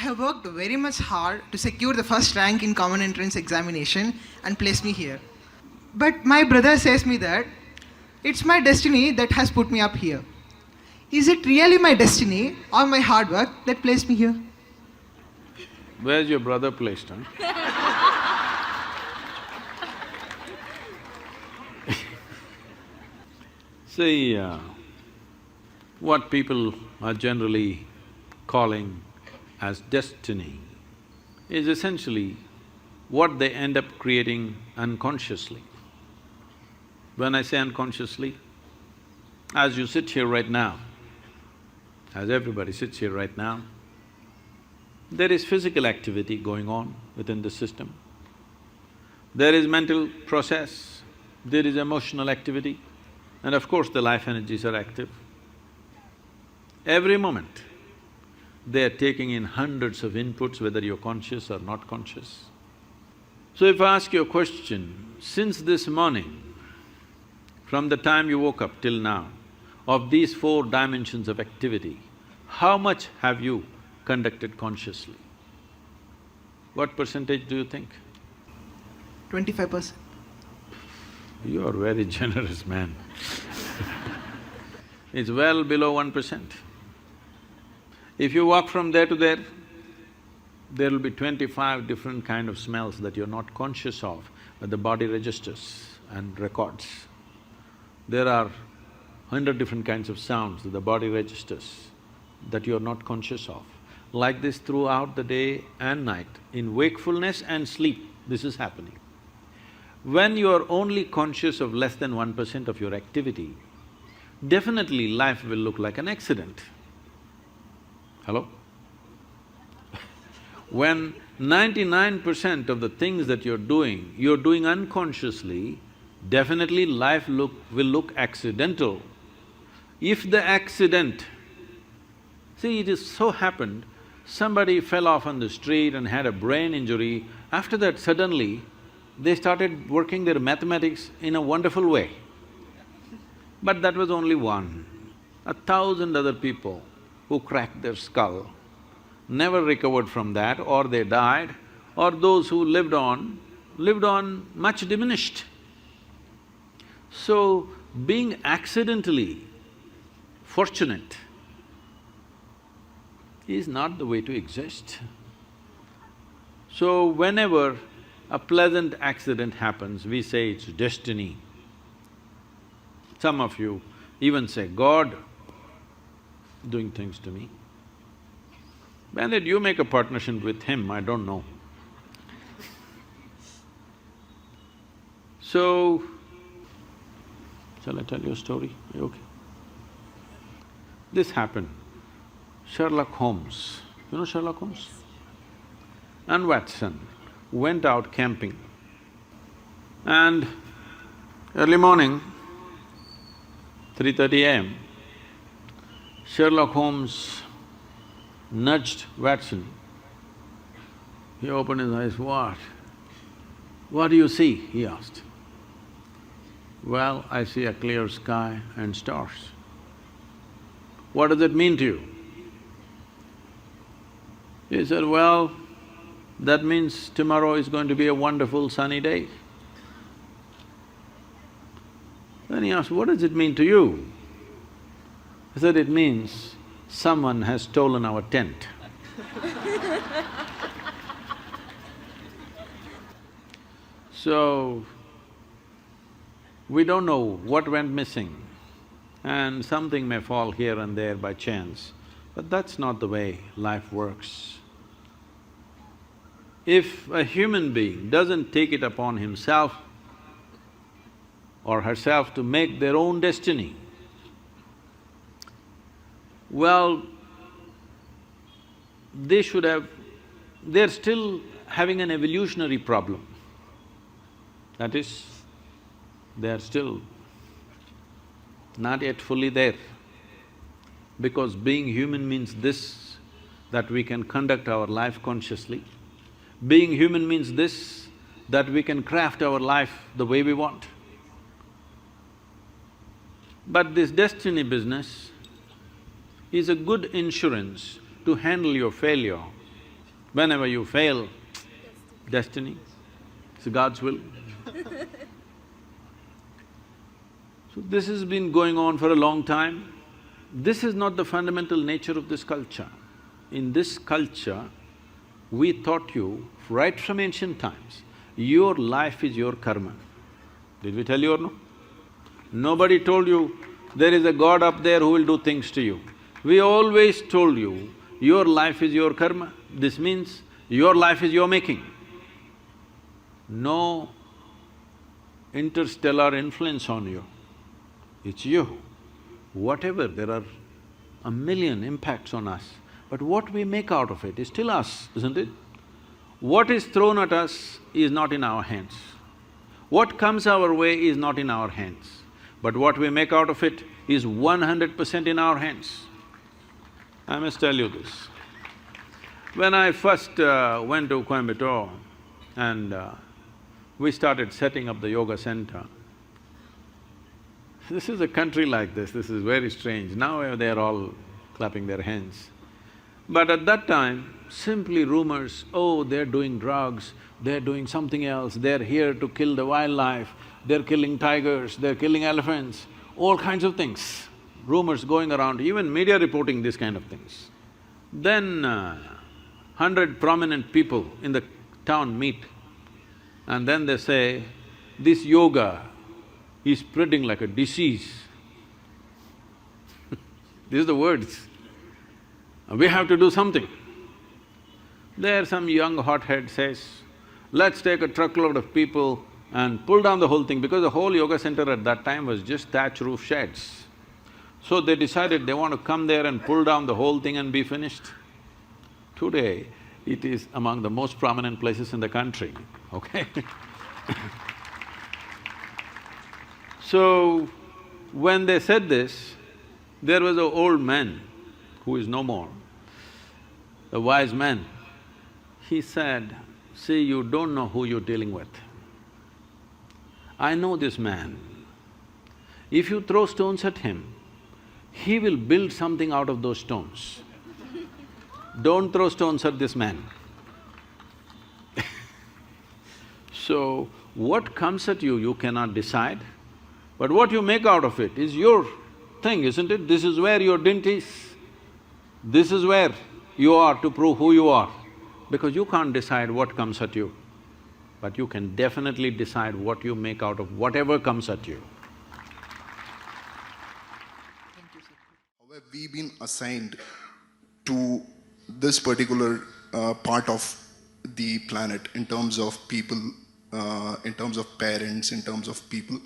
have worked very much hard to secure the first rank in common entrance examination and place me here. But my brother says me that it's my destiny that has put me up here. Is it really my destiny or my hard work that placed me here? Where's your brother placed, huh? See, what people are generally calling as destiny is essentially what they end up creating unconsciously. When I say unconsciously, as you sit here right now, as everybody sits here right now, there is physical activity going on within the system. There is mental process, there is emotional activity, and of course the life energies are active. Every moment, they are taking in hundreds of inputs, whether you're conscious or not conscious. So if I ask you a question, since this morning, from the time you woke up till now, of these 4 dimensions of activity, how much have you conducted consciously? What percentage do you think? 25%. You are very generous, man. It's well below 1%. If you walk from there to there, there will be 25 different kind of smells that you're not conscious of, but the body registers and records. There are 100 different kinds of sounds that the body registers that you're not conscious of. Like this throughout the day and night, in wakefulness and sleep, this is happening. When you're only conscious of less than 1% of your activity, definitely life will look like an accident. Hello? When 99% of the things that you're doing unconsciously, definitely life will look accidental. If the accident… See, it is so happened, somebody fell off on the street and had a brain injury, after that suddenly they started working their mathematics in a wonderful way. But that was only one. 1,000 other people who cracked their skull never recovered from that, or they died, or those who lived on much diminished. So, being accidentally fortunate is not the way to exist. So, whenever a pleasant accident happens, we say it's destiny. Some of you even say, God doing things to me. When did you make a partnership with him? I don't know. So, shall I tell you a story? Are you okay? This happened. Sherlock Holmes, you know Sherlock Holmes? And Watson went out camping. And early morning, 3:30 a.m., Sherlock Holmes nudged Watson. He opened his eyes, "What? What do you see?" he asked. "Well, I see a clear sky and stars." "What does it mean to you?" He said, "Well, that means tomorrow is going to be a wonderful sunny day." Then he asked, "What does it mean to you?" He said, "It means someone has stolen our tent." So, we don't know what went missing, and something may fall here and there by chance, but that's not the way life works. If a human being doesn't take it upon himself or herself to make their own destiny, well, they're still having an evolutionary problem. That is, they are still not yet fully there. Because being human means this, that we can conduct our life consciously. Being human means this, that we can craft our life the way we want. But this destiny business is a good insurance to handle your failure Whenever you fail, destiny, it's God's will. So this has been going on for a long time. This is not the fundamental nature of this culture. In this culture, we taught you right from ancient times, your life is your karma. Did we tell you or no? Nobody told you there is a God up there who will do things to you. We always told you, your life is your karma. This means your life is your making. No interstellar influence on you. It's you. Whatever, there are a million impacts on us, but what we make out of it is still us, isn't it? What is thrown at us is not in our hands. What comes our way is not in our hands, but what we make out of it is 100% in our hands. I must tell you this. When I first went to Coimbatore and we started setting up the yoga center, this is a country like this is very strange. Now they're all clapping their hands. But at that time, simply rumors, oh, they're doing drugs, they're doing something else, they're here to kill the wildlife, they're killing tigers, they're killing elephants, all kinds of things. Rumors going around, even media reporting these kind of things. Then 100 prominent people in the town meet and then they say, this yoga is spreading like a disease. These are the words. We have to do something. There some young hothead says, let's take a truckload of people and pull down the whole thing, because the whole yoga center at that time was just thatch roof sheds. So they decided they want to come there and pull down the whole thing and be finished. Today, it is among the most prominent places in the country, okay? So, when they said this, there was an old man who is no more, a wise man. He said, see, you don't know who you're dealing with. I know this man. If you throw stones at him, he will build something out of those stones. Don't throw stones at this man. So, what comes at you, you cannot decide, but what you make out of it is your thing, isn't it? This is where your dint is. This is where you are to prove who you are, because you can't decide what comes at you, but you can definitely decide what you make out of whatever comes at you. How have we been assigned to this particular part of the planet in terms of people, in terms of parents, in terms of people?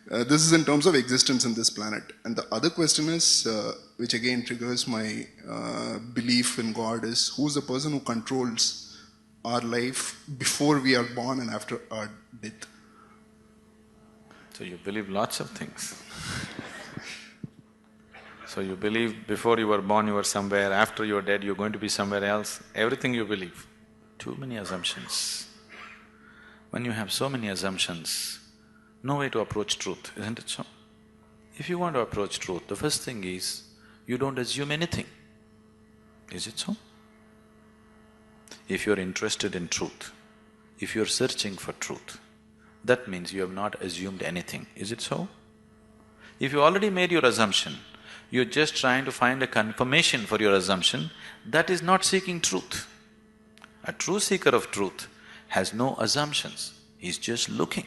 This is in terms of existence in this planet. And the other question is, which again triggers my belief in God, is who's the person who controls our life before we are born and after our death? So you believe lots of things. So you believe before you were born you were somewhere, after you're dead you're going to be somewhere else, everything you believe. Too many assumptions. When you have so many assumptions, no way to approach truth, isn't it so? If you want to approach truth, the first thing is, you don't assume anything. Is it so? If you're interested in truth, if you're searching for truth, that means you have not assumed anything, is it so? If you already made your assumption, you're just trying to find a confirmation for your assumption, that is not seeking truth. A true seeker of truth has no assumptions, he's just looking.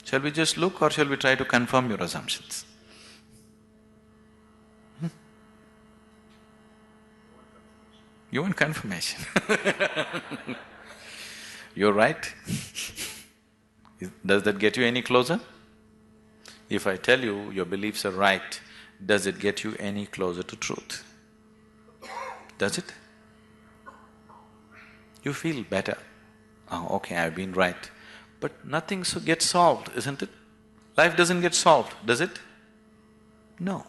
Shall we just look or shall we try to confirm your assumptions? You want confirmation. You're right. Does that get you any closer? If I tell you your beliefs are right, does it get you any closer to truth? Does it? You feel better. Oh, okay, I've been right. But nothing gets solved, isn't it? Life doesn't get solved, does it? No.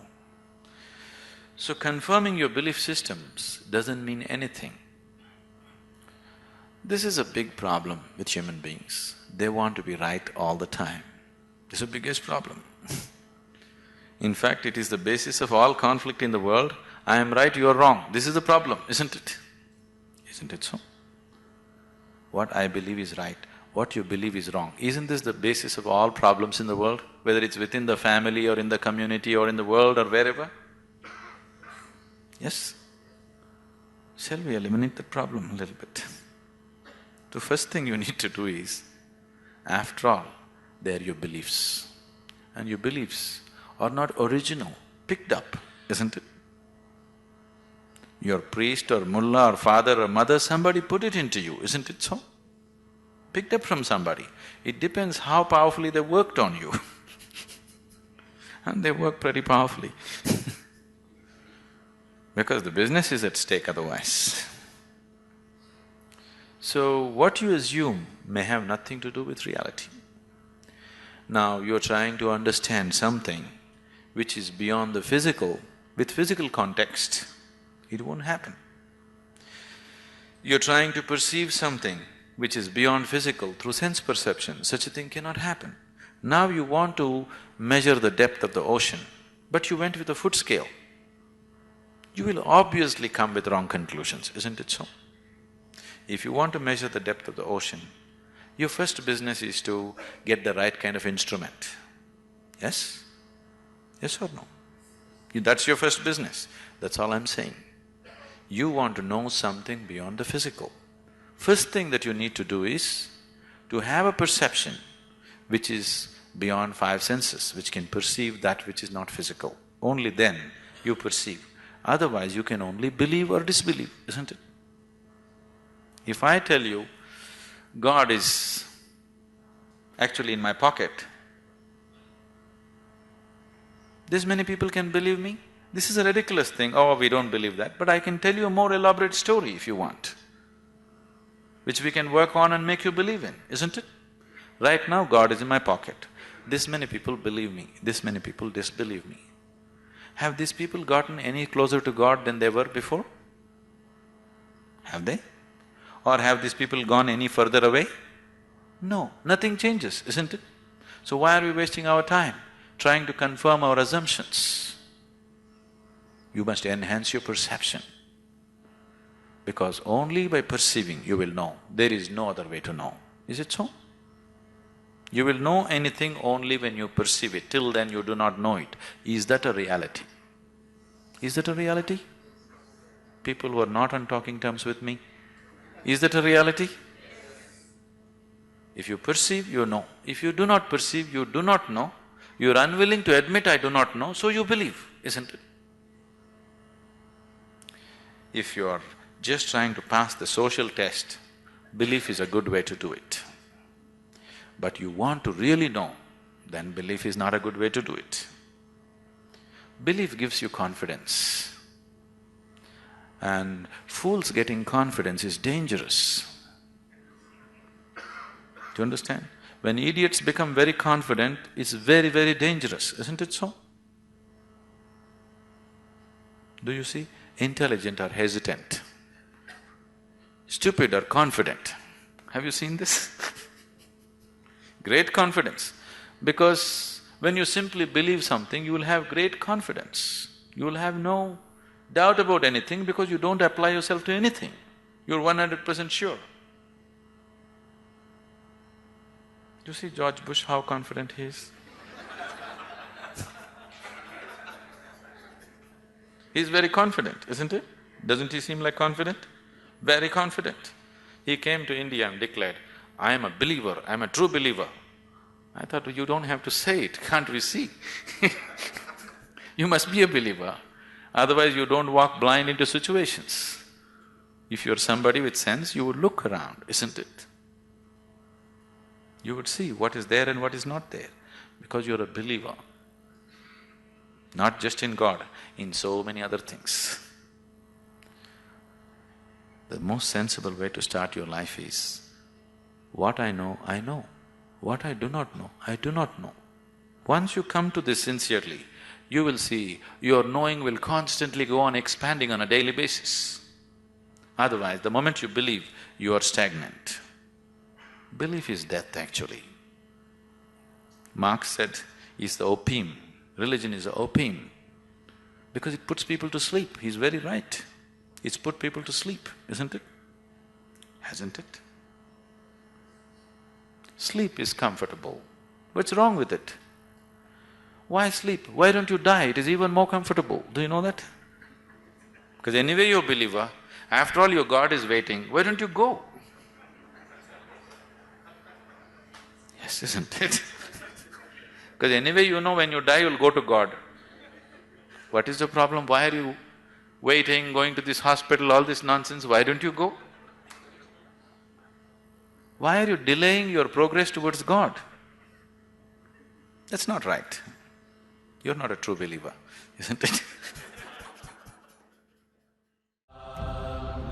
So confirming your belief systems doesn't mean anything. This is a big problem with human beings. They want to be right all the time. This is the biggest problem. In fact, it is the basis of all conflict in the world. I am right, you are wrong. This is the problem, isn't it? isn't it so? What I believe is right, what you believe is wrong. Isn't this the basis of all problems in the world, whether it's within the family or in the community or in the world or wherever? Yes? Shall we eliminate that problem a little bit? The first thing you need to do is, after all, they are your beliefs. And your beliefs are not original, picked up, isn't it? Your priest or mullah or father or mother, somebody put it into you, isn't it so? Picked up from somebody. It depends how powerfully they worked on you. And they work pretty powerfully because the business is at stake otherwise. So, what you assume may have nothing to do with reality. Now, you're trying to understand something which is beyond the physical, with physical context, it won't happen. You're trying to perceive something which is beyond physical through sense perception, such a thing cannot happen. Now you want to measure the depth of the ocean, but you went with a foot scale. You will obviously come with wrong conclusions, isn't it so? If you want to measure the depth of the ocean, your first business is to get the right kind of instrument. Yes? Yes or no? That's your first business, that's all I'm saying. You want to know something beyond the physical. First thing that you need to do is to have a perception which is beyond five senses, which can perceive that which is not physical. Only then you perceive. Otherwise, you can only believe or disbelieve, isn't it? If I tell you, God is actually in my pocket, this many people can believe me? This is a ridiculous thing, oh, we don't believe that, but I can tell you a more elaborate story if you want, which we can work on and make you believe in, isn't it? Right now, God is in my pocket. This many people believe me, this many people disbelieve me. Have these people gotten any closer to God than they were before? Have they? Or have these people gone any further away? No, nothing changes, isn't it? So why are we wasting our time trying to confirm our assumptions? You must enhance your perception, because only by perceiving you will know. There is no other way to know. Is it so? You will know anything only when you perceive it. Till then you do not know it. Is that a reality? Is that a reality? People who are not on talking terms with me, is that a reality? If you perceive, you know. If you do not perceive, you do not know. You're unwilling to admit, I do not know, so you believe, isn't it? If you're just trying to pass the social test, belief is a good way to do it. But you want to really know, then belief is not a good way to do it. Belief gives you confidence. And fools getting confidence is dangerous. Do you understand? When idiots become very confident, it's very, very dangerous, isn't it so? Do you see? Intelligent are hesitant, stupid are confident. Have you seen this? Great confidence, because when you simply believe something, you will have great confidence. You will have no doubt about anything because you don't apply yourself to anything. You're 100% sure. You see George Bush, how confident he is? He's very confident, isn't it? Doesn't he seem like confident? Very confident. He came to India and declared, I am a believer, I am a true believer. I thought, you don't have to say it, can't we see? You must be a believer, otherwise you don't walk blind into situations. If you're somebody with sense, you would look around, isn't it? You would see what is there and what is not there, because you're a believer. Not just in God, in so many other things. The most sensible way to start your life is, what I know, I know. What I do not know, I do not know. Once you come to this sincerely, you will see your knowing will constantly go on expanding on a daily basis. Otherwise, the moment you believe, you are stagnant. Belief is death actually. Marx said, it's the opium. Religion is the opium, because it puts people to sleep. He's very right. It's put people to sleep, isn't it? hasn't it? Sleep is comfortable. What's wrong with it? Why sleep? Why don't you die? It is even more comfortable. Do you know that? Because anyway you're a believer, after all your God is waiting, why don't you go? Yes, isn't it? Because anyway you know when you die you'll go to God. What is the problem? Why are you waiting, going to this hospital, all this nonsense? Why don't you go? Why are you delaying your progress towards God? That's not right. You're not a true believer, isn't it?